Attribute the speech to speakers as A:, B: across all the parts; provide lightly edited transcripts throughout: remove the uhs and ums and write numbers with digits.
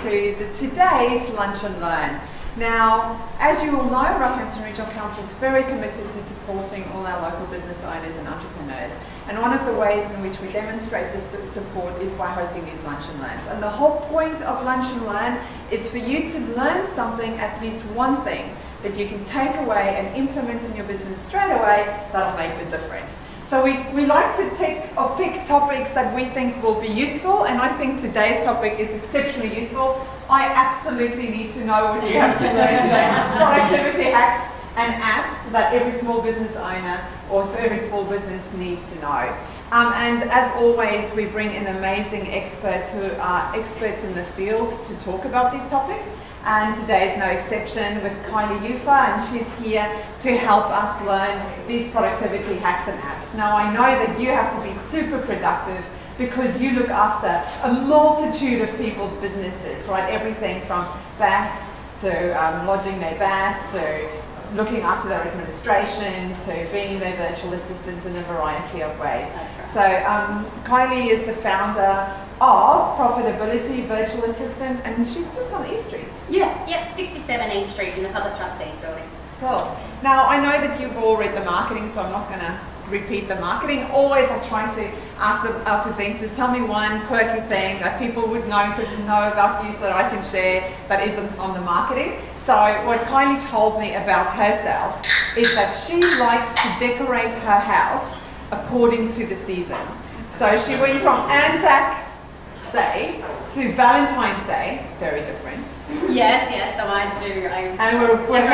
A: to today's Lunch and Learn. Now, as you all know, Rockhampton Regional Council is very committed to supporting all our local business owners and entrepreneurs. And one of the ways in which we demonstrate this support is by hosting these Lunch and Learns. And the whole point of Lunch and Learn is for you to learn something, at least one thing, that you can take away and implement in your business straight away that'll make the difference. So we like to pick topics that we think will be useful, and I think today's topic is exceptionally useful. I absolutely need to know what you have to learn today. Productivity hacks and apps that every small business owner or every small business needs to know. And as always, we bring in amazing experts who are experts in the field to talk about these topics. And today is no exception with Kylie Ufer, and she's here to help us learn these productivity hacks and apps. Now, I know that you have to be super productive because you look after a multitude of people's businesses, right? Everything from BAS to lodging their BAS to looking after their administration to being their virtual assistant in a variety of ways.
B: That's right.
A: So Kylie is the founder of Profitability Virtual Assistant, and she's just on East Street.
B: Yep, 67 East Street in the Public Trustees building.
A: Cool. Now, I know that you've all read the marketing, so I'm not going to repeat the marketing. Always I try to ask our presenters, tell me one quirky thing that people would know about you so that I can share that isn't on the marketing. So what Kylie told me about herself is that she likes to decorate her house according to the season. So she went from Anzac Day to Valentine's Day, very different.
B: Yes, so I do.
A: And we're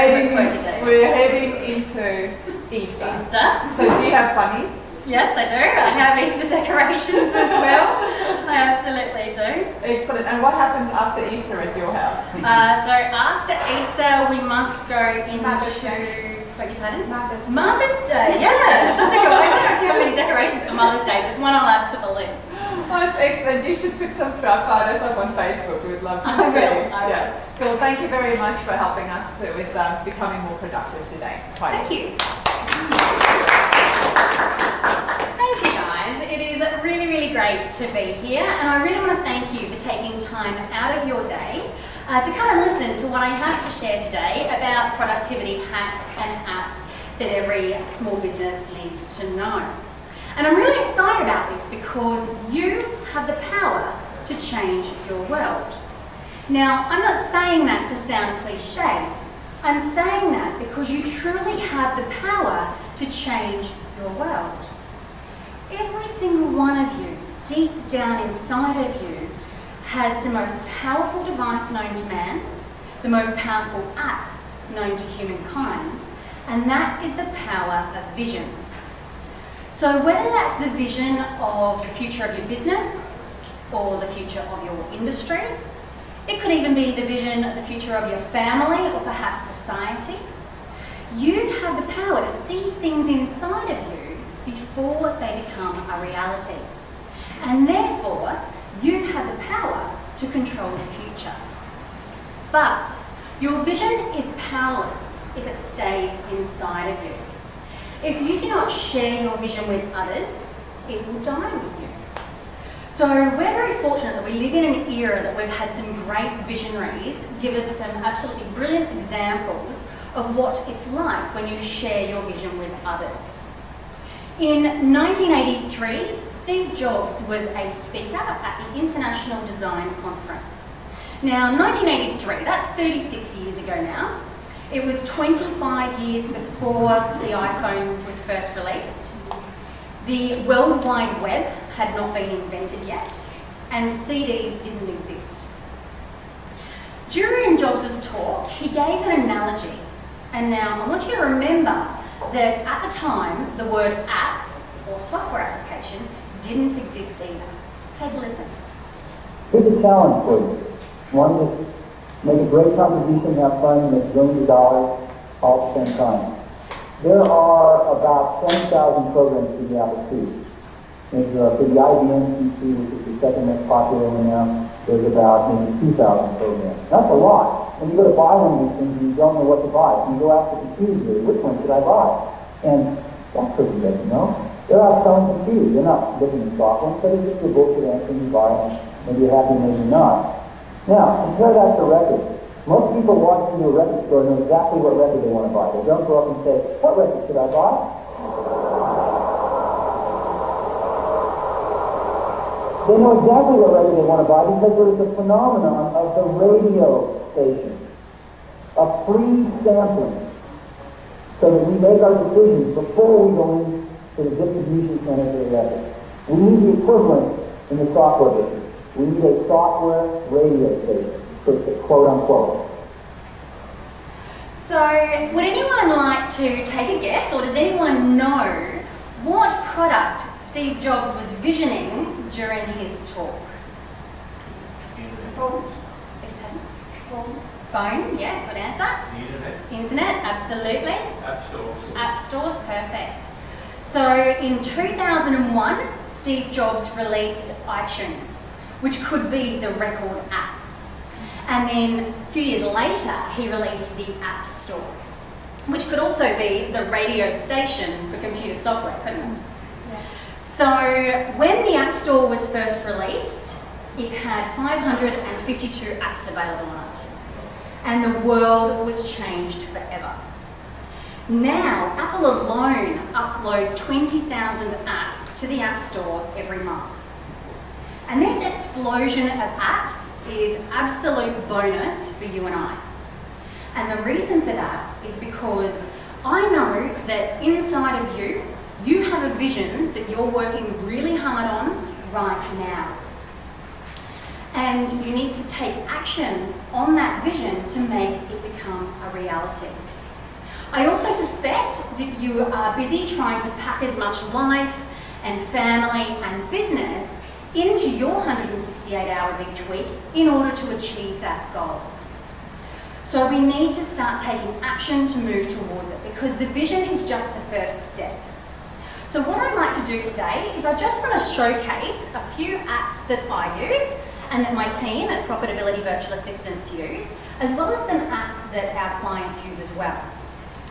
A: heading into Easter. So do you have bunnies?
B: Yes, I do. I have Easter decorations as well. I absolutely do.
A: Excellent. And what happens after Easter at your house?
B: So after Easter, we must go into... Mother's Day, yeah. That's a good one. I don't actually have many decorations for Mother's Day, but it's one I'll add to the list.
A: Oh, that's excellent. You should put some photos up on Facebook. We'd love to see.
B: I will.
A: Cool. Thank you very much for helping us with becoming more productive today.
B: Thank you. Thank you, guys. It is really, really great to be here, and I really want to thank you for taking time out of your day to come and listen to what I have to share today about productivity hacks and apps that every small business needs to know. And I'm really excited about this because you have the power to change your world. Now, I'm not saying that to sound cliche. I'm saying that because you truly have the power to change your world. Every single one of you, deep down inside of you, has the most powerful device known to man, the most powerful app known to humankind, and that is the power of vision. So whether that's the vision of the future of your business or the future of your industry, it could even be the vision of the future of your family or perhaps society, you have the power to see things inside of you before they become a reality. And therefore, you have the power to control the future. But your vision is powerless if it stays inside of you. If you do not share your vision with others, it will die with you. So we're very fortunate that we live in an era that we've had some great visionaries give us some absolutely brilliant examples of what it's like when you share your vision with others. In 1983, Steve Jobs was a speaker at the International Design Conference. Now, 1983, that's 36 years ago now. It was 25 years before the iPhone was first released. The World Wide Web had not been invented yet, and CDs didn't exist. During Jobs' talk, he gave an analogy. And now I want you to remember that at the time, the word app or software application didn't exist either. Take a listen.
C: Here's a challenge for you. One is make a great contribution, have fun, make millions of dollars all at the same time. There are about 20,000 programs for the Apple II. For the IBM PC, which is the second most popular one now, there's about maybe 2,000 programs. That's a lot. When you go to buy one of these things, you don't know what to buy. You go ask the computer, which one should I buy? And that person doesn't know. They're out selling computers. They're not looking at software. Instead of just a bullshit answer you buy, maybe you're happy, maybe not. Now, compare that to records. Most people walk into a record store and know exactly what record they want to buy. They don't go up and say, what record should I buy? They know exactly what record they want to buy because there is a phenomenon of the radio station, a free sampling, so that we make our decisions before we go into the distribution center for the record. We need the equivalent in the software business. We need a software radio station, quote unquote.
B: So, would anyone like to take a guess, or does anyone know what product Steve Jobs was visioning during his talk? Phone, yeah, good answer. Internet, absolutely. App stores, perfect. So in 2001, Steve Jobs released iTunes, which could be the record app. And then a few years later, he released the App Store, which could also be the radio station for computer software, couldn't it? Yeah. So when the App Store was first released, it had 552 apps available on it. And the world was changed forever. Now, Apple alone upload 20,000 apps to the App Store every month. And this explosion of apps is absolute bonus for you and I. And the reason for that is because I know that inside of you, you have a vision that you're working really hard on right now. And you need to take action on that vision to make it become a reality. I also suspect that you are busy trying to pack as much life and family and business into your 168 hours each week in order to achieve that goal. So we need to start taking action to move towards it, because the vision is just the first step. So what I'd like to do today is I just want to showcase a few apps that I use and that my team at Profitability Virtual Assistants use, as well as some apps that our clients use as well.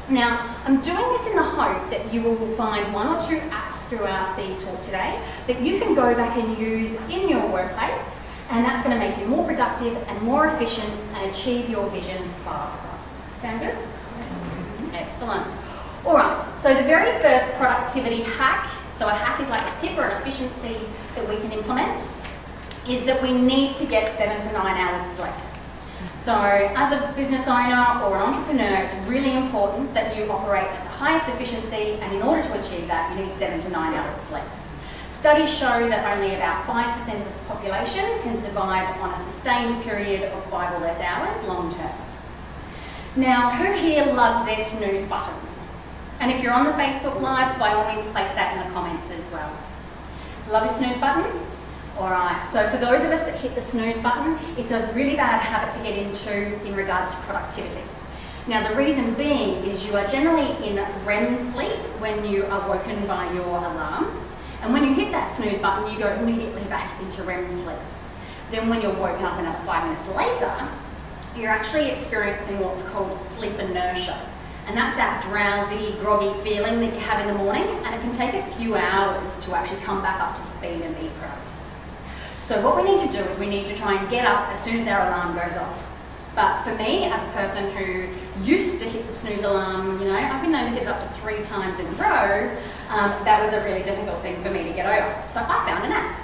B: Now, I'm doing this in the hope that you will find one or two apps throughout the talk today that you can go back and use in your workplace, and that's going to make you more productive and more efficient and achieve your vision faster. Sound good? Excellent. All right, so the very first productivity hack, so a hack is like a tip or an efficiency that we can implement, is that we need to get 7 to 9 hours sleep. So as a business owner or an entrepreneur, it's really important that you operate at the highest efficiency, and in order to achieve that, you need 7 to 9 hours sleep. Studies show that only about 5% of the population can survive on a sustained period of 5 or less hours long term. Now, who here loves their snooze button? And if you're on the Facebook Live, by all means place that in the comments as well. Love your snooze button? Alright, so for those of us that hit the snooze button, it's a really bad habit to get into in regards to productivity. Now the reason being is you are generally in REM sleep when you are woken by your alarm, and when you hit that snooze button you go immediately back into REM sleep. Then when you're woken up another 5 minutes later, you're actually experiencing what's called sleep inertia. And that's that drowsy, groggy feeling that you have in the morning, and it can take a few hours to actually come back up to speed and be productive. So what we need to do is we need to try and get up as soon as our alarm goes off. But for me, as a person who used to hit the snooze alarm, I've been known to hit it up to 3 times in a row, that was a really difficult thing for me to get over. So I found an app.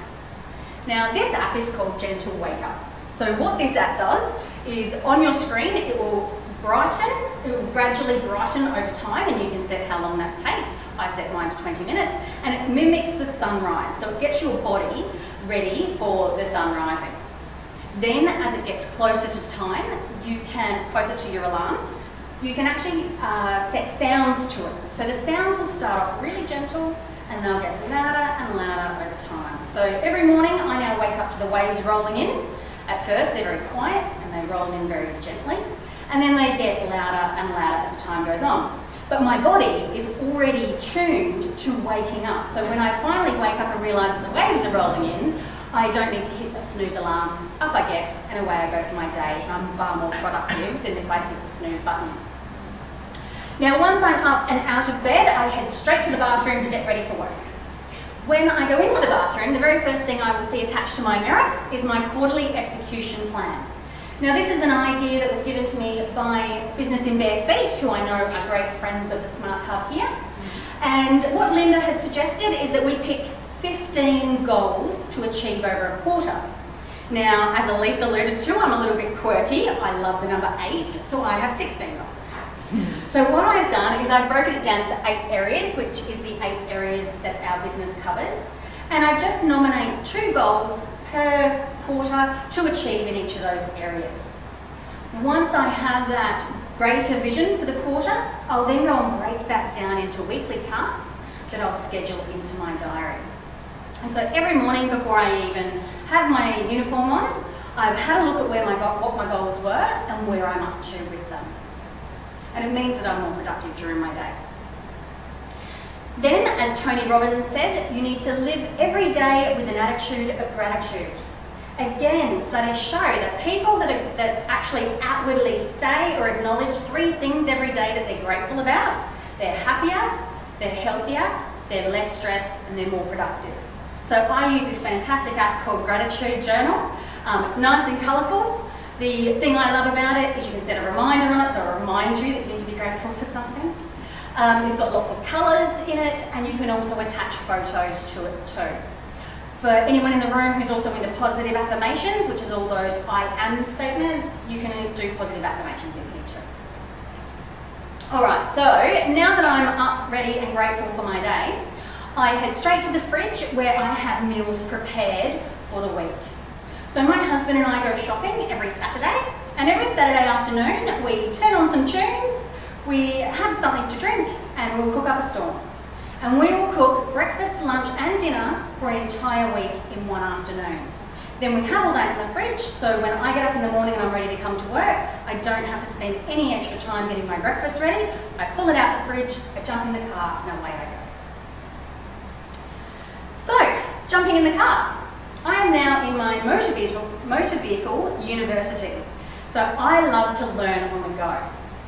B: Now this app is called Gentle Wake Up. So what this app does is on your screen it will gradually brighten over time, and you can set how long that takes. I set mine to 20 minutes, and it mimics the sunrise. So it gets your body ready for the sun rising. Then as it gets closer to time, closer to your alarm, you can actually set sounds to it. So the sounds will start off really gentle, and they'll get louder and louder over time. So every morning I now wake up to the waves rolling in. At first they're very quiet and they roll in very gently, and then they get louder and louder as the time goes on. But my body is already tuned to waking up. So when I finally wake up and realise that the waves are rolling in, I don't need to hit the snooze alarm. Up I get, and away I go for my day. I'm far more productive than if I hit the snooze button. Now once I'm up and out of bed, I head straight to the bathroom to get ready for work. When I go into the bathroom, the very first thing I will see attached to my mirror is my quarterly execution plan. Now this is an idea that was given to me by Business in Bare Feet, who I know are great friends of the Smart Hub here. And what Linda had suggested is that we pick 15 goals to achieve over a quarter. Now, as Elise alluded to, I'm a little bit quirky. I love the number 8, so I have 16 goals. So what I've done is I've broken it down into 8 areas, which is the 8 areas that our business covers. And I just nominate 2 goals per quarter to achieve in each of those areas. Once I have that greater vision for the quarter, I'll then go and break that down into weekly tasks that I'll schedule into my diary. And so every morning before I even have my uniform on, I've had a look at what my goals were and where I'm up to with them. And it means that I'm more productive during my day. Then, as Tony Robbins said, you need to live every day with an attitude of gratitude. Again, studies show that people that actually outwardly say or acknowledge 3 things every day that they're grateful about, they're happier, they're healthier, they're less stressed, and they're more productive. So I use this fantastic app called Gratitude Journal. It's nice and colourful. The thing I love about it is you can set a reminder on it, so it'll remind you that you need to be grateful for something. It's got lots of colours in it, and you can also attach photos to it too. For anyone in the room who's also into positive affirmations, which is all those I am statements, you can do positive affirmations in here too. Alright, so now that I'm up, ready and grateful for my day, I head straight to the fridge where I have meals prepared for the week. So my husband and I go shopping every Saturday, and every Saturday afternoon we turn on some tunes, we have something to drink, and we'll cook up a storm. And we will cook breakfast, lunch and dinner for an entire week in one afternoon. Then we have all that in the fridge, so when I get up in the morning and I'm ready to come to work, I don't have to spend any extra time getting my breakfast ready. I pull it out the fridge, I jump in the car, and away I go. So, jumping in the car. I am now in my motor vehicle university. So I love to learn on the go.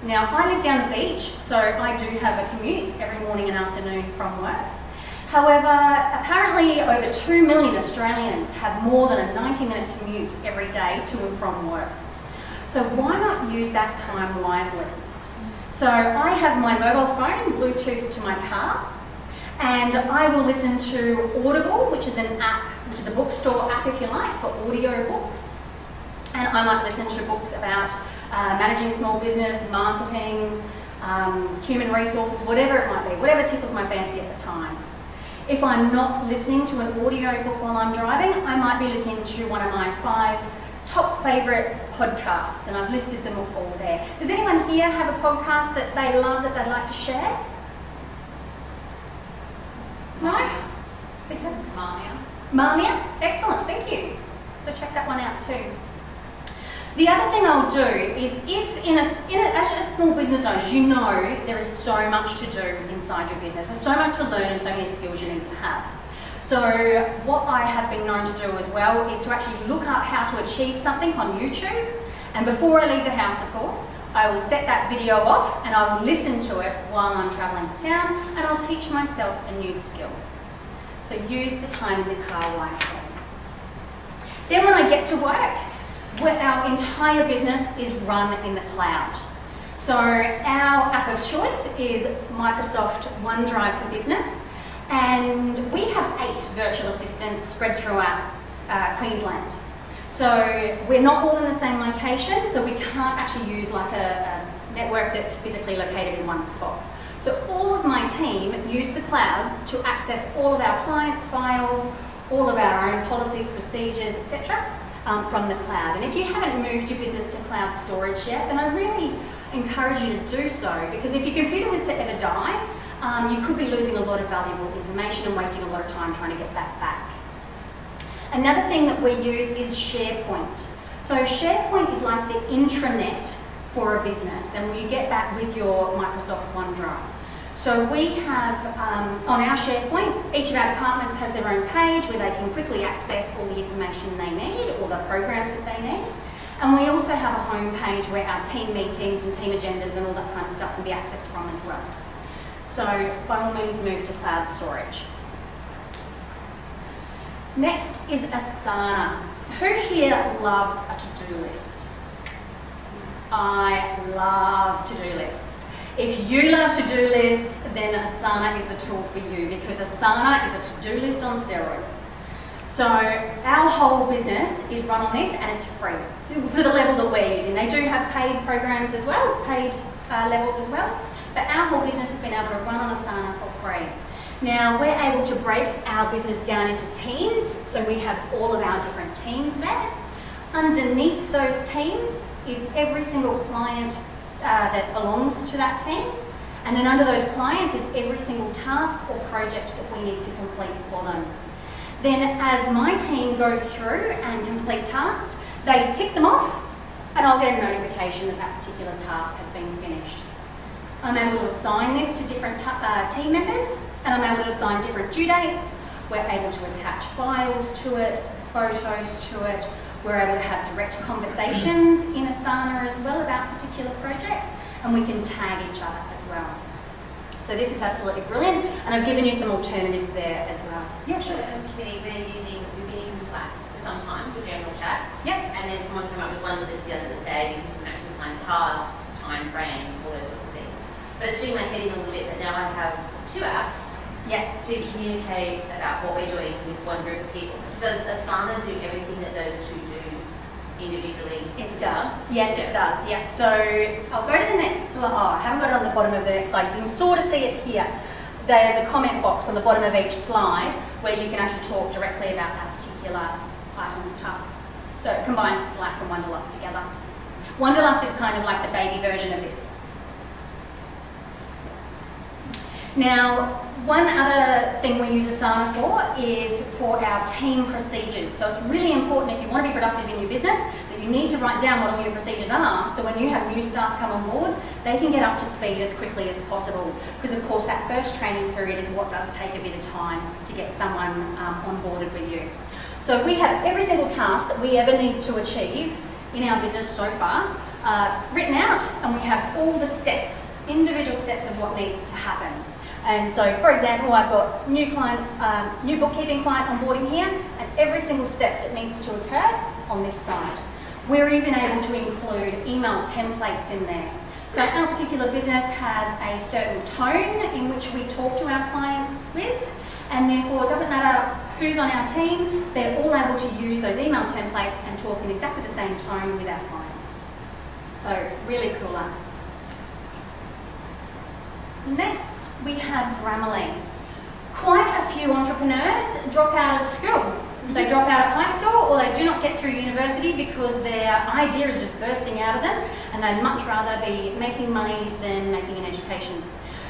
B: Now, I live down the beach, so I do have a commute every morning and afternoon from work. However, apparently over 2 million Australians have more than a 90-minute commute every day to and from work. So why not use that time wisely? So I have my mobile phone Bluetooth to my car, and I will listen to Audible, which is an app, which is a bookstore app if you like, for audio books. And I might listen to books about managing small business, marketing, human resources, whatever it might be, whatever tickles my fancy at the time. If I'm not listening to an audio book while I'm driving, I might be listening to one of my 5 top favourite podcasts, and I've listed them all there. Does anyone here have a podcast that they love that they'd like to share? No?
A: Marmia.
B: Marmia? Excellent, thank you. So check that one out too. The other thing I'll do is as a small business owner, you know there is so much to do inside your business. There's so much to learn and so many skills you need to have. So what I have been known to do as well is to actually look up how to achieve something on YouTube. And before I leave the house, of course, I will set that video off and I will listen to it while I'm travelling to town, and I'll teach myself a new skill. So use the time in the car wisely. Then when I get to work, our entire business is run in the cloud. So our app of choice is Microsoft OneDrive for Business, and we have 8 virtual assistants spread throughout Queensland. So we're not all in the same location, so we can't actually use like a network that's physically located in one spot. So all of my team use the cloud to access all of our clients' files, all of our own policies, procedures, etc. From the cloud. And if you haven't moved your business to cloud storage yet, then I really encourage you to do so, because if your computer was to ever die, you could be losing a lot of valuable information and wasting a lot of time trying to get that back. Another thing that we use is SharePoint. So SharePoint is like the intranet for a business, and you get that with your Microsoft OneDrive. So we have, on our SharePoint, each of our departments has their own page where they can quickly access all the information they need, all the programs that they need. And we also have a home page where our team meetings and team agendas and all that kind of stuff can be accessed from as well. So by all means, move to cloud storage. Next is Asana. Who here loves a to-do list? I love to-do lists. If you love to-do lists, then Asana is the tool for you, because Asana is a to-do list on steroids. So our whole business is run on this, and it's free for the level that we're using. They do have paid programs as well, paid levels as well, but our whole business has been able to run on Asana for free. Now, we're able to break our business down into teams, so we have all of our different teams there. Underneath those teams is every single client that belongs to that team, and then under those clients is every single task or project that we need to complete for them. Then as my team go through and complete tasks, they tick them off, and I'll get a notification that that particular task has been finished. I'm able to assign this to different team members, and I'm able to assign different due dates. We're able to attach files to it, photos to it. We're able to have direct conversations in Asana as well about particular projects, and we can tag each other as well. So this is absolutely brilliant, and I've given you some alternatives there as well. Yeah, sure.
D: Kitty, we've been using Slack for some time for general chat.
B: Yep.
D: And then someone came up with one list the other day because you can actually assign tasks, time frames, all those sorts of things. But it's doing my head in a little bit that now I have 2 apps.
B: Yes.
D: To communicate about what we're doing with one group of people. Does Asana do everything that those 2 do individually?
B: It does. Yes, it does. Yeah. So I'll go to the next slide. Oh, I haven't got it on the bottom of the next slide. You can sort of see it here. There's a comment box on the bottom of each slide where you can actually talk directly about that particular item or task. So it combines Slack and Wonderlust together. Wonderlust is kind of like the baby version of this. Now, one other thing we use Asana for is for our team procedures. So it's really important, if you want to be productive in your business, that you need to write down what all your procedures are, so when you have new staff come on board, they can get up to speed as quickly as possible. Because of course that first training period is what does take a bit of time to get someone onboarded with you. So we have every single task that we ever need to achieve in our business so far written out, and we have all the steps, individual steps of what needs to happen. And so, for example, I've got new bookkeeping client onboarding here, and every single step that needs to occur on this side. We're even able to include email templates in there. So our particular business has a certain tone in which we talk to our clients with, and therefore it doesn't matter who's on our team, they're all able to use those email templates and talk in exactly the same tone with our clients. So really cool app. Next, we have Grammarly. Quite a few entrepreneurs drop out of school. They drop out of high school, or they do not get through university because their idea is just bursting out of them, and they'd much rather be making money than making an education.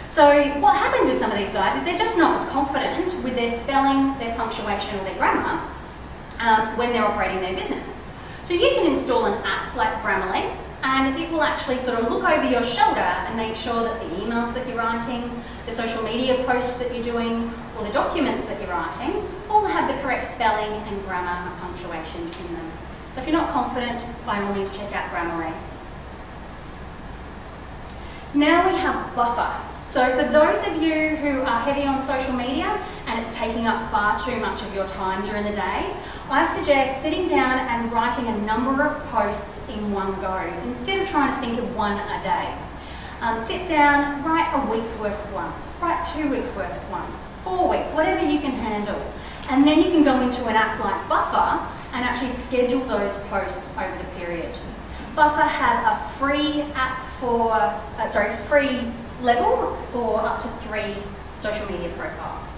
B: So what happens with some of these guys is they're just not as confident with their spelling, their punctuation, or their grammar when they're operating their business. So you can install an app like Grammarly, and it will actually sort of look over your shoulder and make sure that the emails that you're writing, the social media posts that you're doing, or the documents that you're writing all have the correct spelling and grammar and punctuations in them. So if you're not confident, by all means check out Grammarly. Now we have Buffer. So for those of you who are heavy on social media and it's taking up far too much of your time during the day, I suggest sitting down and writing a number of posts in one go, instead of trying to think of one a day. Sit down, write a week's worth at once, write 2 weeks worth at once, 4 weeks, whatever you can handle. And then you can go into an app like Buffer and actually schedule those posts over the period. Buffer have a free app for, free level for up to 3 social media profiles.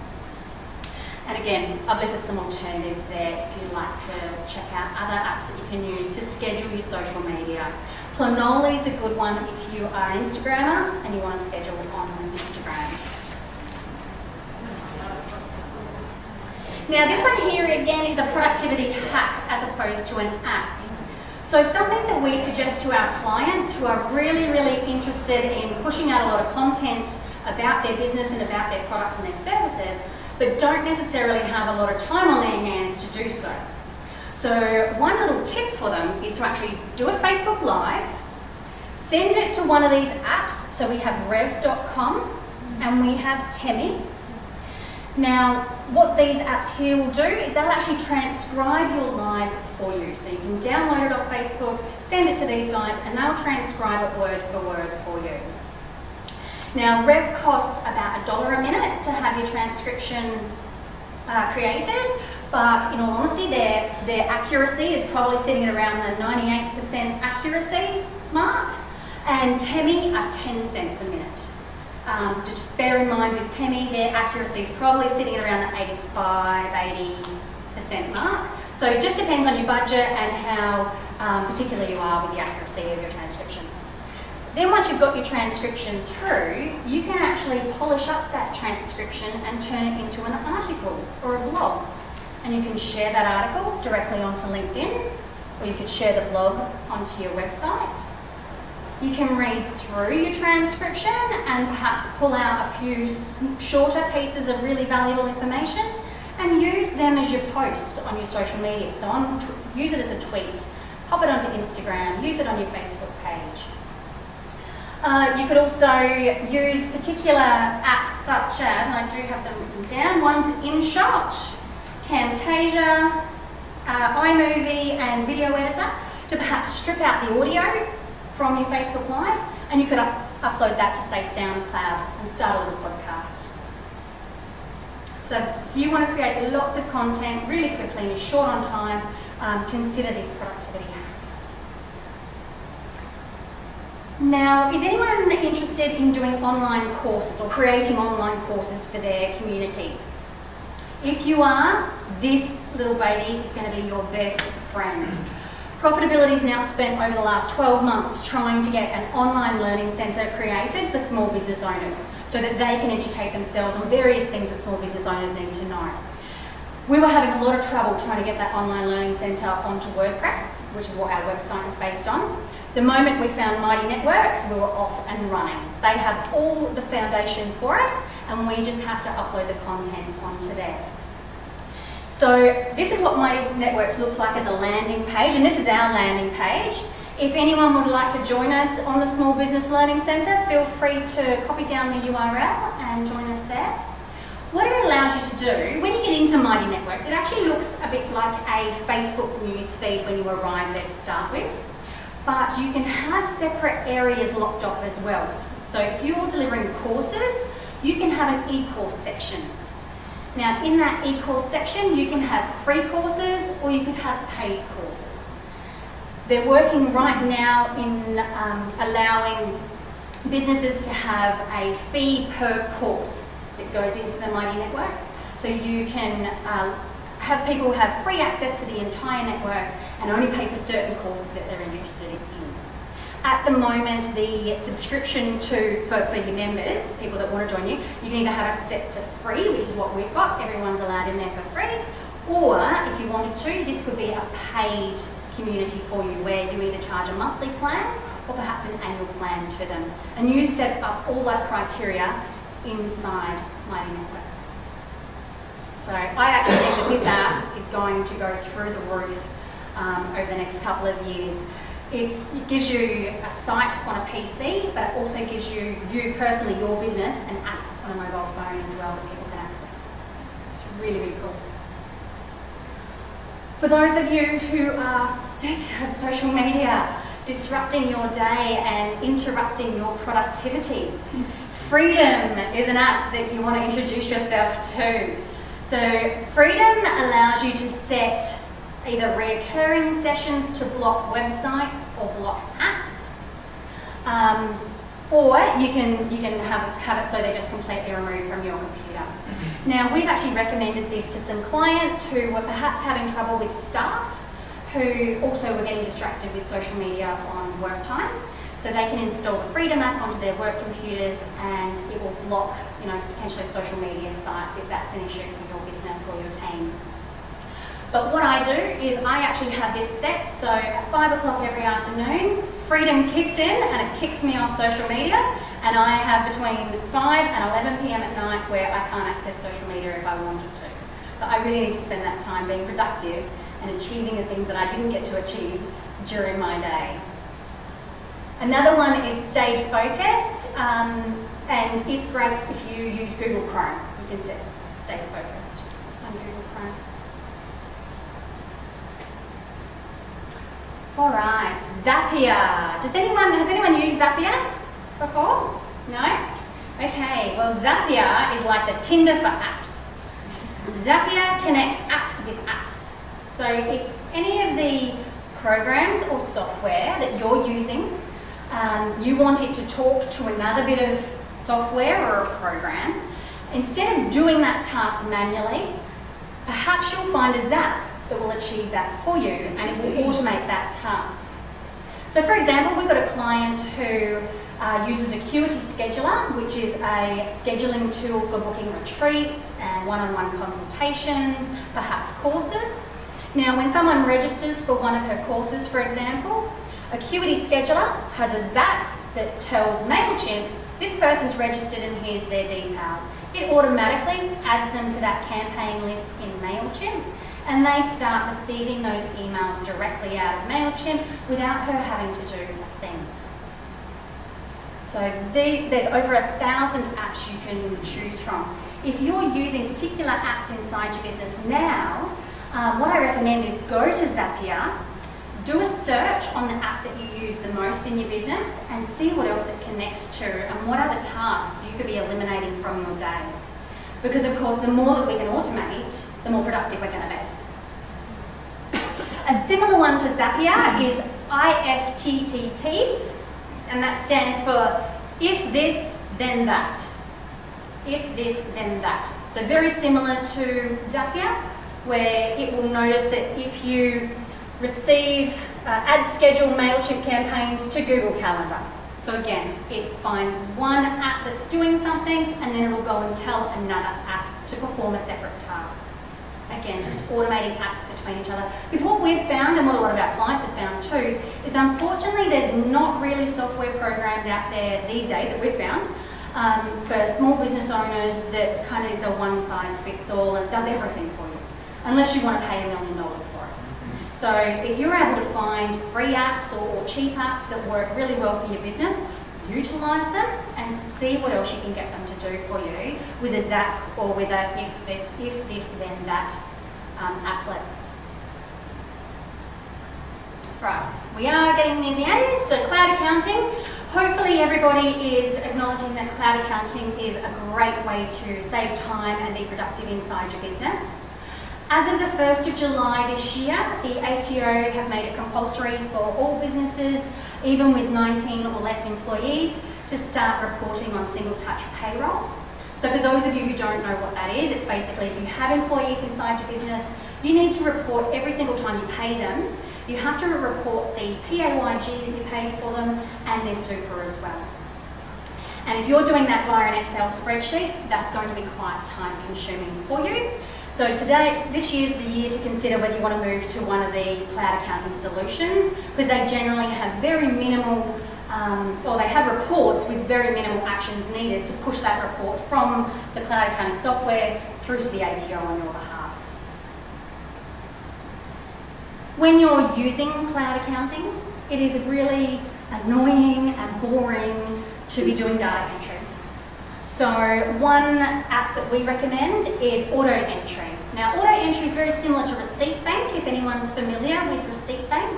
B: And again, I've listed some alternatives there if you'd like to check out other apps that you can use to schedule your social media. Planoly is a good one if you are an Instagrammer and you want to schedule it on Instagram. Now this one here again is a productivity hack as opposed to an app. So something that we suggest to our clients who are really, really interested in pushing out a lot of content about their business and about their products and their services, but don't necessarily have a lot of time on their hands to do so. So one little tip for them is to actually do a Facebook Live, send it to one of these apps. So we have rev.com and we have Temi. Now, what these apps here will do is they'll actually transcribe your live for you. So you can download it off Facebook, send it to these guys, and they'll transcribe it word for you. Now, Rev costs about $1 a minute to have your transcription created, but in all honesty, their accuracy is probably sitting at around the 98% accuracy mark, and Temi are 10 cents a minute. Just bear in mind with Temi, their accuracy is probably sitting at around the 85–80% mark. So it just depends on your budget and how particular you are with the accuracy of your transcription. Then once you've got your transcription through, you can actually polish up that transcription and turn it into an article or a blog. And you can share that article directly onto LinkedIn, or you could share the blog onto your website. You can read through your transcription and perhaps pull out a few shorter pieces of really valuable information and use them as your posts on your social media. So use it as a tweet, pop it onto Instagram, use it on your Facebook page. You could also use particular apps such as, and I do have them written down, one's InShot, Camtasia, iMovie and Video Editor to perhaps strip out the audio from your Facebook Live, and you could upload that to, say, SoundCloud and start a little podcast. So if you want to create lots of content really quickly and short on time, consider this productivity hack. Now, is anyone interested in doing online courses or creating online courses for their communities? If you are, this little baby is going to be your best friend. Profitability has now spent over the last 12 months trying to get an online learning centre created for small business owners so that they can educate themselves on various things that small business owners need to know. We were having a lot of trouble trying to get that online learning centre onto WordPress, which is what our website is based on. The moment we found Mighty Networks, we were off and running. They have all the foundation for us, and we just have to upload the content onto there. So this is what Mighty Networks looks like as a landing page, and this is our landing page. If anyone would like to join us on the Small Business Learning Centre, feel free to copy down the URL and join us there. What it allows you to do, when you get into Mighty Networks, it actually looks a bit like a Facebook news feed when you arrive there to start with, but you can have separate areas locked off as well. So if you're delivering courses, you can have an e-course section. Now in that e-course section, you can have free courses or you can have paid courses. They're working right now in allowing businesses to have a fee per course that goes into the Mighty Networks. So you can have people have free access to the entire network and only pay for certain courses that they're interested in. At the moment, the subscription for your members, people that want to join you, you can either have it set to free, which is what we've got, everyone's allowed in there for free, or if you wanted to, this could be a paid community for you where you either charge a monthly plan or perhaps an annual plan to them. And you set up all that criteria inside Mighty Networks. So I actually think that this app is going to go through the roof over the next couple of years. It gives you a site on a PC, but it also gives you personally, your business, an app on a mobile phone as well that people can access. It's really, really cool. For those of you who are sick of social media disrupting your day and interrupting your productivity, Freedom is an app that you want to introduce yourself to. So Freedom allows you to set either recurring sessions to block websites or block apps, or you can have it so they're just completely removed from your computer. Now, we've actually recommended this to some clients who were perhaps having trouble with staff, who also were getting distracted with social media on work time. So they can install the Freedom app onto their work computers and it will block, potentially social media sites if that's an issue for your business or your team. But what I do is I actually have this set, so at 5 o'clock every afternoon, Freedom kicks in and it kicks me off social media, and I have between 5 and 11 p.m. at night where I can't access social media if I wanted to. So I really need to spend that time being productive and achieving the things that I didn't get to achieve during my day. Another one is Stayed Focused, and it's great if you use Google Chrome. You can set stay focused on Google Chrome. All right, Zapier. Has anyone used Zapier before? No? Okay, well Zapier is like the Tinder for apps. Zapier connects apps with apps. So if any of the programs or software that you're using, you want it to talk to another bit of software or a program, instead of doing that task manually, perhaps you'll find a Zap that will achieve that for you and it will automate that task. So for example, we've got a client who uses Acuity Scheduler, which is a scheduling tool for booking retreats and one-on-one consultations, perhaps courses. Now, when someone registers for one of her courses, for example, Acuity Scheduler has a Zap that tells MailChimp, this person's registered and here's their details. It automatically adds them to that campaign list in MailChimp, and they start receiving those emails directly out of MailChimp without her having to do a thing. So there's over 1,000 apps you can choose from. If you're using particular apps inside your business now, what I recommend is go to Zapier, do a search on the app that you use the most in your business and see what else it connects to and what other tasks you could be eliminating from your day. Because of course, the more that we can automate, the more productive we're going to be. A similar one to Zapier is IFTTT, and that stands for if this, then that. If this, then that. So very similar to Zapier, where it will notice that if you receive add schedule MailChimp campaigns to Google Calendar. So again, it finds one app that's doing something and then it will go and tell another app to perform a separate task. Again, just automating apps between each other. Because what we've found, and what a lot of our clients have found too, is unfortunately there's not really software programs out there these days that we've found for small business owners that kind of is a one-size-fits-all and does everything for you, unless you want to pay $1 million for it. So if you're able to find free apps or cheap apps that work really well for your business, utilise them and see what else you can get them to do for you with a Zap or with a if this then that applet. Right, we are getting near the end, so cloud accounting. Hopefully everybody is acknowledging that cloud accounting is a great way to save time and be productive inside your business. As of the 1st of July this year, the ATO have made it compulsory for all businesses, even with 19 or less employees, to start reporting on single touch payroll. So for those of you who don't know what that is, it's basically if you have employees inside your business, you need to report every single time you pay them. You have to report the PAYG that you paid for them and their super as well. And if you're doing that via an Excel spreadsheet, that's going to be quite time consuming for you. So this year's the year to consider whether you want to move to one of the cloud accounting solutions, because they generally have very minimal, or they have reports with very minimal actions needed to push that report from the cloud accounting software through to the ATO on your behalf. When you're using cloud accounting, it is really annoying and boring to be doing data entry. So one app that we recommend is Auto Entry. Now Auto Entry is very similar to Receipt Bank, if anyone's familiar with Receipt Bank.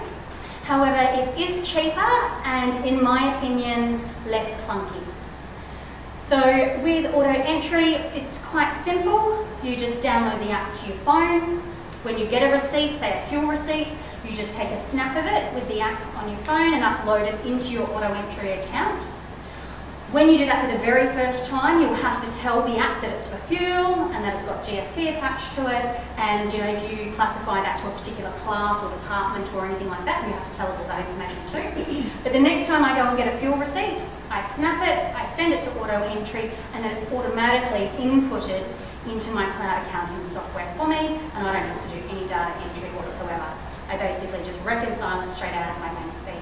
B: However, it is cheaper and, in my opinion, less clunky. So with Auto Entry, it's quite simple. You just download the app to your phone. When you get a receipt, say a fuel receipt, you just take a snap of it with the app on your phone and upload it into your Auto Entry account. When you do that for the very first time, you'll have to tell the app that it's for fuel and that it's got GST attached to it. And if you classify that to a particular class or department or anything like that, you have to tell it all that information too. But the next time I go and get a fuel receipt, I snap it, I send it to Auto Entry, and then it's automatically inputted into my cloud accounting software for me, and I don't have to do any data entry whatsoever. I basically just reconcile it straight out of my main feed.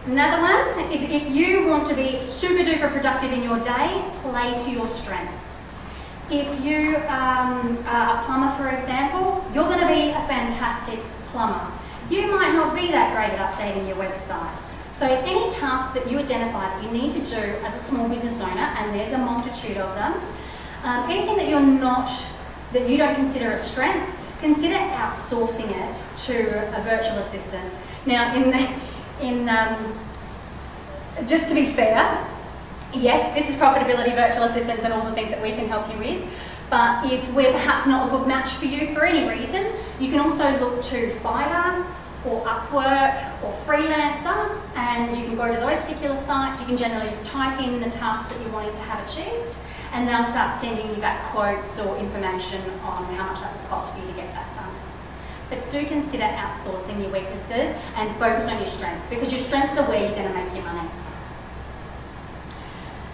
B: Another one is if you want to be super duper productive in your day, play to your strengths. If you are a plumber, for example, you're going to be a fantastic plumber. You might not be that great at updating your website. So any tasks that you identify that you need to do as a small business owner, and there's a multitude of them, anything that that you don't consider a strength, consider outsourcing it to a virtual assistant. Now, just to be fair, yes, this is profitability, virtual assistants and all the things that we can help you with. But if we're perhaps not a good match for you for any reason, you can also look to Fiverr or Upwork or Freelancer, and you can go to those particular sites. You can generally just type in the task that you're wanting to have achieved, and they'll start sending you back quotes or information on how much that will cost for you to get that done. But do consider outsourcing your weaknesses and focus on your strengths, because your strengths are where you're going to make your money.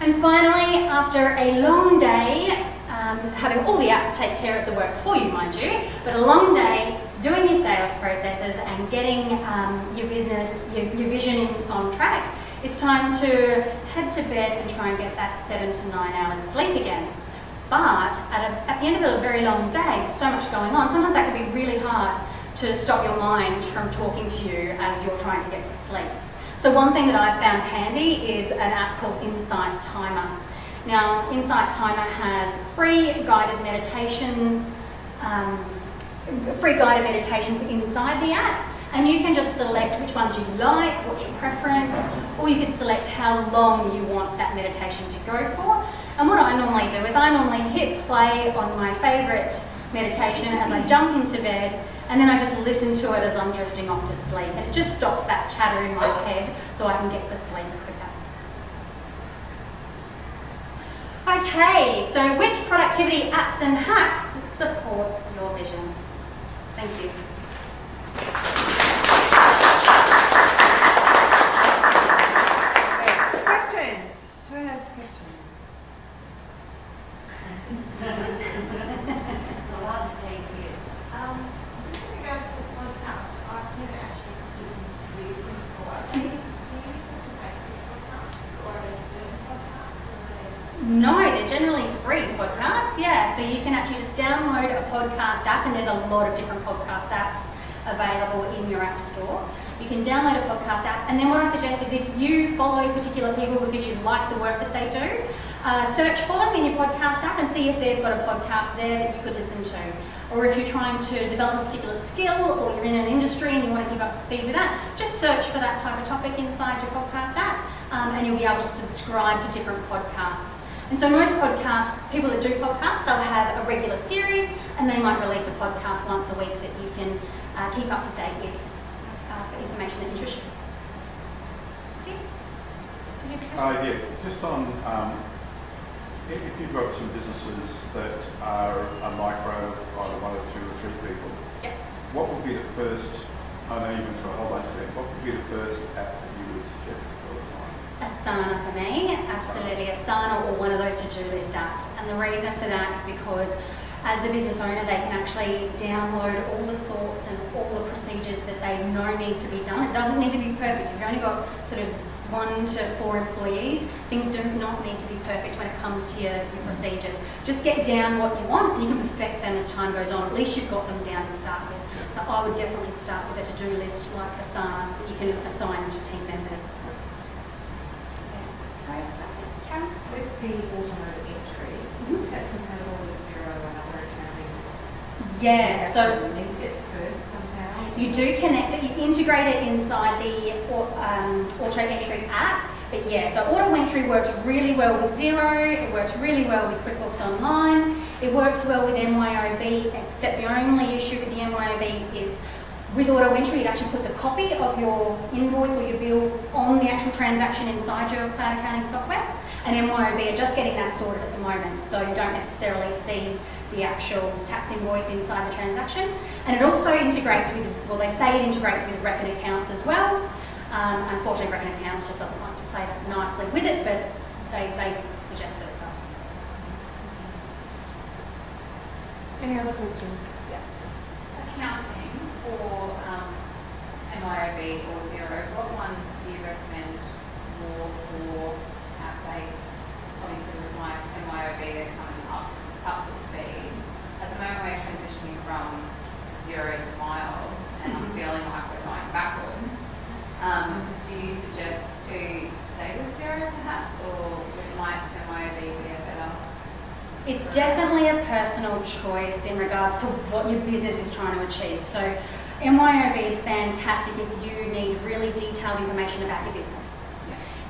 B: And finally, after a long day, having all the apps take care of the work for you, mind you, but a long day doing your sales processes and getting your business, your vision on track, it's time to head to bed and try and get that 7 to 9 hours sleep again. But at the end of a very long day, so much going on, sometimes that can be really hard to stop your mind from talking to you as you're trying to get to sleep. So one thing that I found handy is an app called Insight Timer. Now, Insight Timer has free guided meditations inside the app, and you can just select which ones you like, what's your preference, or you can select how long you want that meditation to go for. And what I normally do is I normally hit play on my favourite meditation as I jump into bed, and then I just listen to it as I'm drifting off to sleep, and it just stops that chatter in my head so I can get to sleep quicker. Okay, so which productivity apps and hacks support your vision? Thank you.
A: Okay, questions? Who has a question?
E: So a lot to take here. Just in regards to podcasts, I've never actually even used them before. Do you take podcasts, or are they certain podcasts, or are they?
B: No, they're generally free podcasts, yeah. So you can actually just download a podcast app, and there's a lot of different podcast apps available in your app store. You can download a podcast app, and then what I suggest is if you follow particular people because you like the work that they do, search for them in your podcast app and see if they've got a podcast there that you could listen to. Or if you're trying to develop a particular skill, or you're in an industry and you want to keep up to speed with that, just search for that type of topic inside your podcast app, and you'll be able to subscribe to different podcasts. And so most podcasts, people that do podcasts, they'll have a regular series, and they might release a podcast once a week that you can keep up to date with for information that interests you. Steve, did you have a question?
F: Yeah, just on, if you've got some businesses that are a micro, either 1 or 2 or 3 people,
B: Yep.
F: what would be the first, I know you've been through a whole bunch of them, what would be the first app that you would suggest for the client?
B: Asana for me, absolutely. Asana or one of those to-do list apps. And the reason for that is because as the business owner, they can actually download all the thoughts and all the procedures that they know need to be done. It doesn't need to be perfect. If you've only got sort of 1 to 4 employees, things do not need to be perfect when it comes to your procedures. Just get down what you want, and you can perfect them as time goes on. At least you've got them down to start with. So I would definitely start with a to-do list like Asana that you can assign to team members. Sorry, Karen?
E: With the automated entry, is that compatible with Xero and other accounting?
B: Yeah, so
E: Do you have to link it first somehow?
B: you do connect it, you integrate it inside the Auto Entry app. But yeah, so Auto Entry works really well with Xero, it works really well with QuickBooks Online, it works well with MYOB, except the only issue with the MYOB is with Auto Entry, it actually puts a copy of your invoice or your bill on the actual transaction inside your cloud accounting software. And MYOB are just getting that sorted at the moment, so you don't necessarily see the actual tax invoice inside the transaction. And it also integrates with, well, they say it integrates with Reckon Accounts as well. Unfortunately, Reckon Accounts just doesn't like to play that nicely with it, but they suggest that it does.
A: Any other questions? Yeah.
G: Accounting for MYOB or Xero, what one do you recommend more for app-based? Obviously with my MYOB, they're coming up to speed. At the moment we're transitioning from Xero to Mile, and I'm feeling like we're going backwards. Do you suggest
B: It's definitely a personal choice in regards to what your business is trying to achieve. So MYOB is fantastic if you need really detailed information about your business.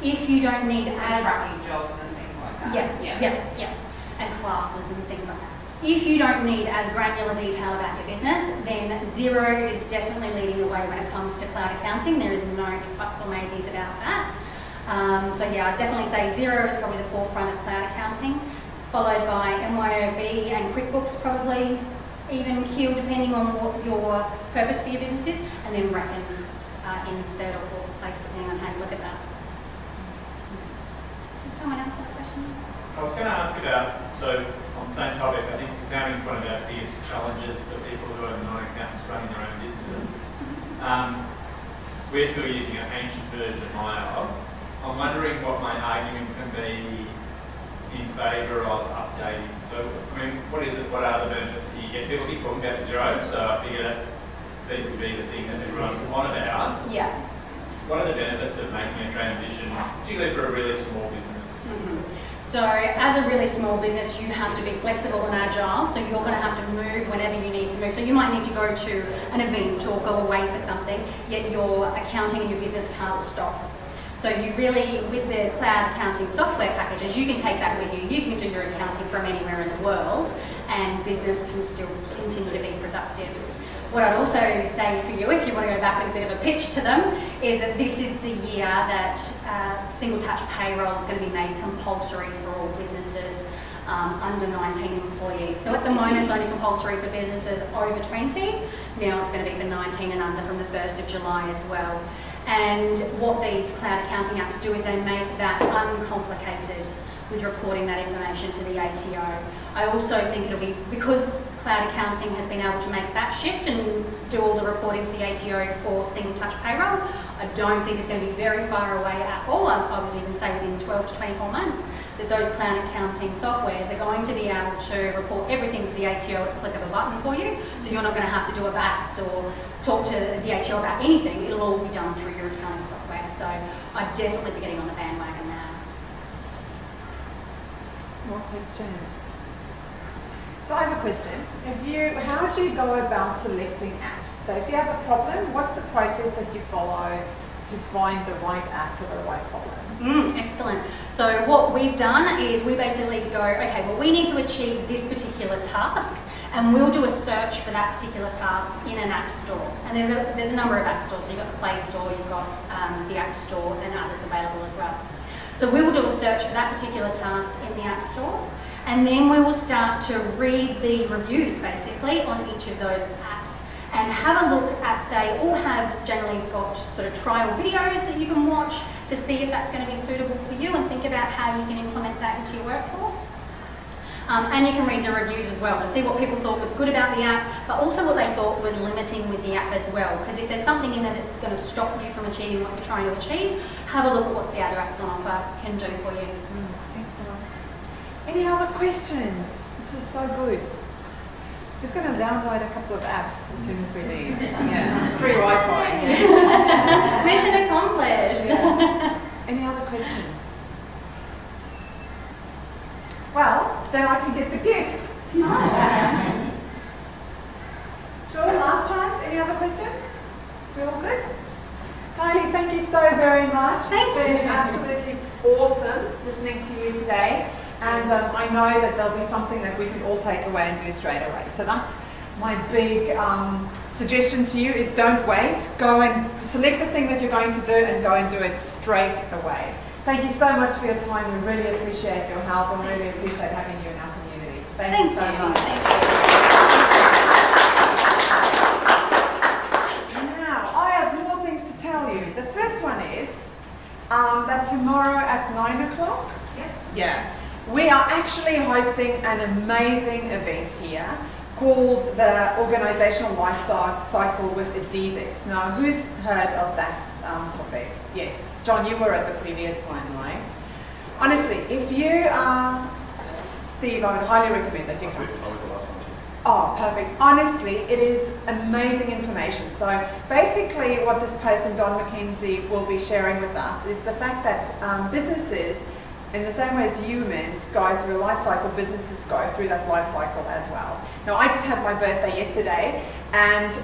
B: If you don't need as...
G: tracking jobs and things like that.
B: Yeah. And classes and things like that. If you don't need as granular detail about your business, then Xero is definitely leading the way when it comes to cloud accounting. There is no buts or maybes about that. So yeah, I'd definitely say Xero is probably the forefront of cloud accounting, followed by MYOB and QuickBooks, probably even keel depending on what your purpose for your business is, and then Reckon in third or fourth place depending on how you look at that. Did someone else have a question?
H: I was going to ask about, so on the same topic, I think accounting is one of our biggest challenges for people who are non-accountants running their own business. We're still using an ancient version of MyOb. I'm wondering what my argument can be in favour of updating. So, I mean, what is it? What are the benefits that you get? People keep talking about Xero, so I figure that seems to be the thing that everyone's on about.
B: Yeah.
H: What are the benefits of making a transition, particularly for a really small business?
B: So as a really small business, you have to be flexible and agile, so you're going to have to move whenever you need to move. So you might need to go to an event or go away for something, yet your accounting and your business can't stop. So you really, with the cloud accounting software packages, you can take that with you. You can do your accounting from anywhere in the world, and business can still continue to be productive. What I'd also say for you, if you want to go back with a bit of a pitch to them, is that this is the year that single touch payroll is going to be made compulsory for all businesses under 19 employees. So at the moment it's only compulsory for businesses over 20. Now it's going to be for 19 and under from the 1st of July as well. And what these cloud accounting apps do is they make that uncomplicated with reporting that information to the ATO. I also think it'll be, because cloud accounting has been able to make that shift and do all the reporting to the ATO for single touch payroll, I don't think it's going to be very far away at all. I would even say within 12 to 24 months that those cloud accounting softwares are going to be able to report everything to the ATO at the click of a button for you. So you're not going to have to do a BAS or talk to the ATO about anything. It'll all be done through your accounting software. So I'd definitely be getting on the bandwagon now.
A: More questions? So I have a question. How do you go about selecting apps? So if you have a problem, what's the process that you follow to find the right app for the right problem?
B: Excellent. So what we've done is we basically go, okay, well we need to achieve this particular task, and we'll do a search for that particular task in an app store. And there's a number of app stores. So you've got the Play Store, you've got the App Store, and others available as well. So we will do a search for that particular task in the app stores, and then we will start to read the reviews basically on each of those apps and have a look at, they all have generally got sort of trial videos that you can watch to see if that's going to be suitable for you and think about how you can implement that into your workforce. And you can read the reviews as well to see what people thought was good about the app, but also what they thought was limiting with the app as well. Because if there's something in there that's going to stop you from achieving what you're trying to achieve, have a look at what the other apps on offer can do for you.
A: Excellent. Any other questions? This is so good. He's going to download a couple of apps as soon as we leave. Yeah, free Wi-Fi. Yeah.
B: Mission accomplished.
A: Yeah. Any other questions? Well, then I can get the gift. Sure, last chance. Any other questions? We all good? Kylie, thank you so very much. It's been absolutely awesome listening to you today. And I know that there'll be something that we can all take away and do straight away. So that's my big suggestion to you is don't wait. Go and select the thing that you're going to do and go and do it straight away. Thank you so much for your time. We really appreciate your help and really appreciate having you in our community. Thank you so much. Now, I have more things to tell you. The first one is that tomorrow at 9 o'clock, yeah, we are actually hosting an amazing event here called the Organisational Life Cycle with Adizes. Now, who's heard of that topic? Yes. John, you were at the previous one, right? Honestly, if you are Steve, I would highly recommend that you come.
F: I was the last one too.
A: Oh, perfect. Honestly, it is amazing information. So basically what this person, Don McKenzie, will be sharing with us is the fact that businesses in the same way as humans go through a life cycle, businesses go through that life cycle as well. Now, I just had my birthday yesterday, and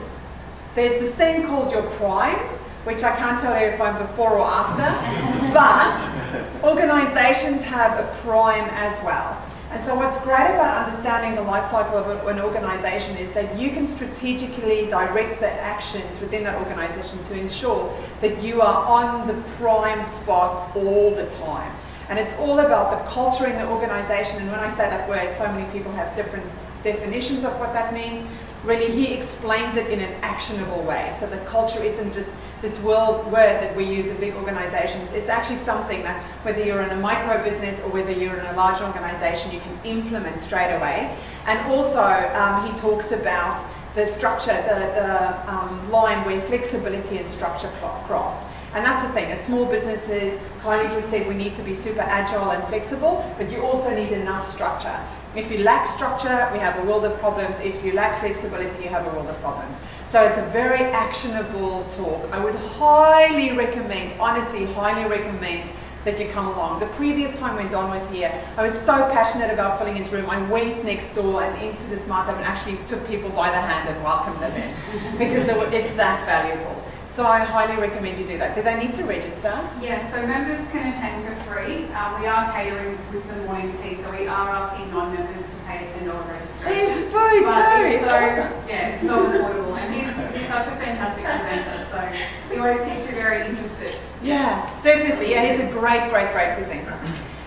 A: there's this thing called your prime, which I can't tell you if I'm before or after, but organisations have a prime as well. And so what's great about understanding the life cycle of an organisation is that you can strategically direct the actions within that organisation to ensure that you are on the prime spot all the time. And it's all about the culture in the organisation. And when I say that word, so many people have different definitions of what that means. Really, he explains it in an actionable way. So the culture isn't just this word that we use in big organizations. It's actually something that whether you're in a micro business or whether you're in a large organization, you can implement straight away. And also, he talks about the structure, the line where flexibility and structure cross. And that's the thing, as small businesses, Kylie just said we need to be super agile and flexible, but you also need enough structure. If you lack structure, we have a world of problems. If you lack flexibility, you have a world of problems. So it's a very actionable talk. I would highly recommend, honestly, highly recommend that you come along. The previous time when Don was here, I was so passionate about filling his room. I went next door and into the Smart Lab and actually took people by the hand and welcomed them in because it's that valuable. So I highly recommend you do that. Do they need to register?
I: Yeah, so members can attend for free. We are catering with some morning tea, so we are asking non-members to pay a $10 registration.
A: There's food too, it's awesome.
I: Yeah, it's so affordable, and he's such a fantastic presenter, so he always keeps you very interested.
A: Yeah, definitely. Yeah, he's a great presenter.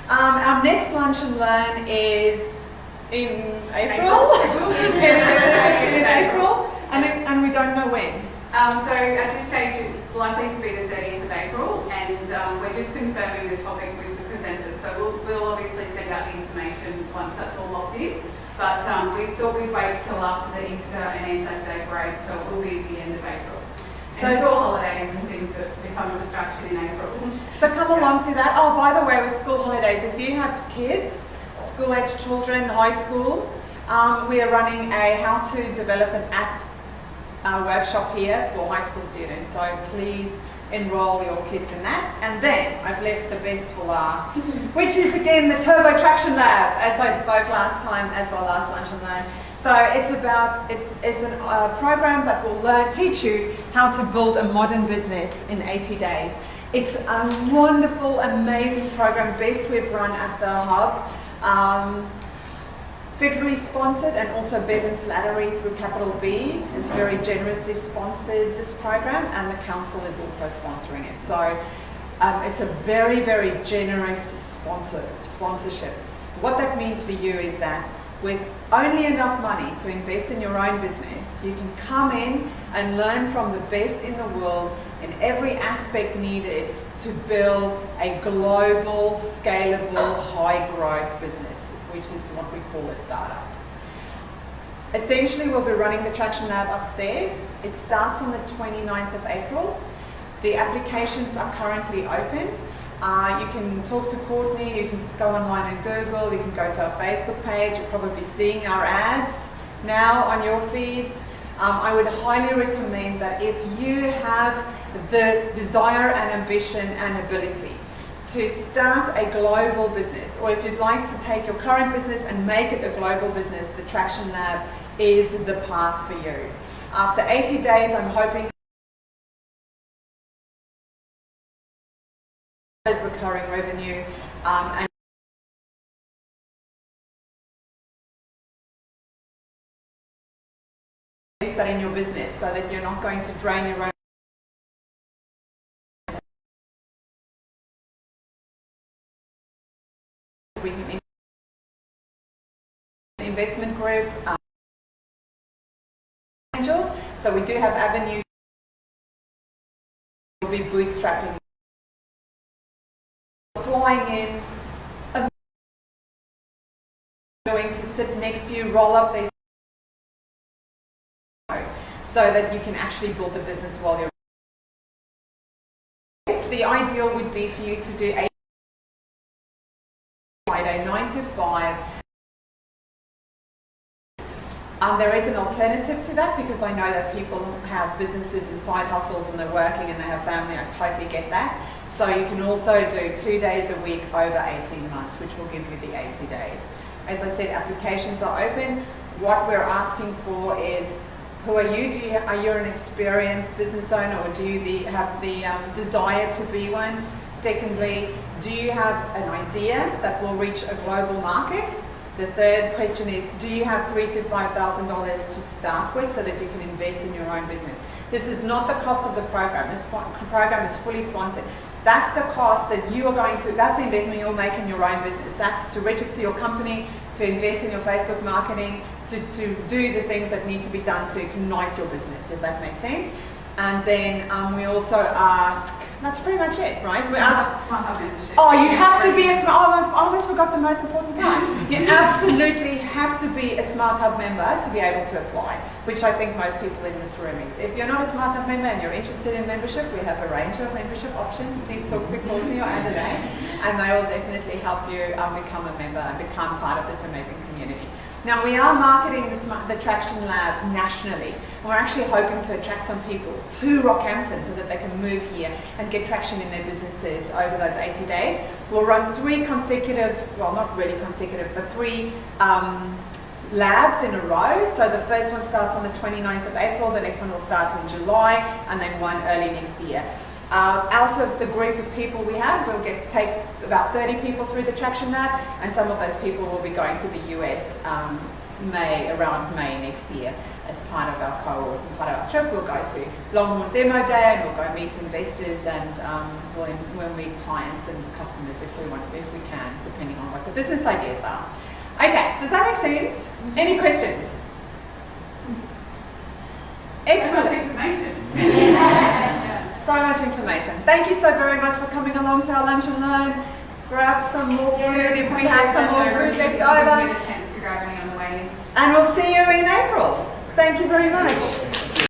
A: Our next Lunch and Learn is in April. in April, and we don't know when.
I: So at this stage, it's likely to be the 30th of April, and we're just confirming the topic with the presenters. So we'll obviously send out the information once that's all locked in. But we thought we'd wait till after the Easter and Anzac Day break, so it will be at the end of April. So school holidays and things that become a distraction in April.
A: So come along to that. Oh, by the way, with school holidays, if you have kids, school-age children, high school, we are running a how to develop an app workshop here for high school students. So please enroll your kids in that. And then I've left the best for last, which is again the Turbo Traction Lab, as I spoke last time as well last Lunch and Learn. So it's a program that will teach you how to build a modern business in 80 days. It's a wonderful, amazing program, best we've run at the Hub. Federally sponsored, and also Bevan Slattery through Capital B has very generously sponsored this program, and the council is also sponsoring it. So it's a very generous sponsorship. What that means for you is that with only enough money to invest in your own business, you can come in and learn from the best in the world in every aspect needed to build a global, scalable, high-growth business, which is what we call a startup. Essentially, we'll be running the Traction Lab upstairs. It starts on the 29th of April. The applications are currently open. You can talk to Courtney, you can just go online and Google, you can go to our Facebook page, you're probably seeing our ads now on your feeds. I would highly recommend that if you have the desire and ambition and ability to start a global business, or if you'd like to take your current business and make it a global business, the Traction Lab is the path for you. After 80 days, I'm hoping recurring revenue and that in your business so that you're not going to drain your own. We can investment group angels, so we do have avenues. We'll be bootstrapping, flying in, going to sit next to you, roll up these so that you can actually build the business while you're. The ideal would be for you to do a Friday 9 to 5. There is an alternative to that because I know that people have businesses and side hustles and they're working and they have family. I totally get that. So you can also do 2 days a week over 18 months, which will give you the 80 days. As I said, applications are open. What we're asking for is, who are you? Are you an experienced business owner, or do you have the desire to be one? Secondly, do you have an idea that will reach a global market? The third question is, do you have $3,000 to $5,000 to start with so that you can invest in your own business? This is not the cost of the program. This program is fully sponsored. That's the cost that you are going to, that's the investment you'll make in your own business. That's to register your company, to invest in your Facebook marketing, to do the things that need to be done to ignite your business, if that makes sense. And then we also ask, that's pretty much it, right? We ask,
I: Smart Hub membership.
A: oh, you have to be a Smart, oh, I almost forgot the most important part. You absolutely have to be a Smart Hub member to be able to apply, which I think most people in this room is. If you're not a Smart Hub member and you're interested in membership, we have a range of membership options. Please talk to Courtney or Adelaide, and they will definitely help you become a member and become part of this amazing community. Now, we are marketing the Traction Lab nationally. We're actually hoping to attract some people to Rockhampton so that they can move here and get traction in their businesses over those 80 days. We'll run 3 consecutive, well, not really consecutive, but 3 labs in a row. So the first one starts on the 29th of April, the next one will start in July, and then one early next year. Out of the group of people we have, we'll take about 30 people through the Traction Lab, and some of those people will be going to the US around May next year as part of our cohort and part of our trip. We'll go to Longhorn Demo Day, and we'll go meet investors, and we'll meet clients and customers if we can, depending on what the business ideas are. Okay, does that make sense? Any questions? Excellent.
I: So much information.
A: So much information. Thank you so very much for coming along to our Lunch and Learn. Grab some more food if we have some more food left over.
I: Get a chance to grab any on the way in.
A: And we'll see you in April. Thank you very much.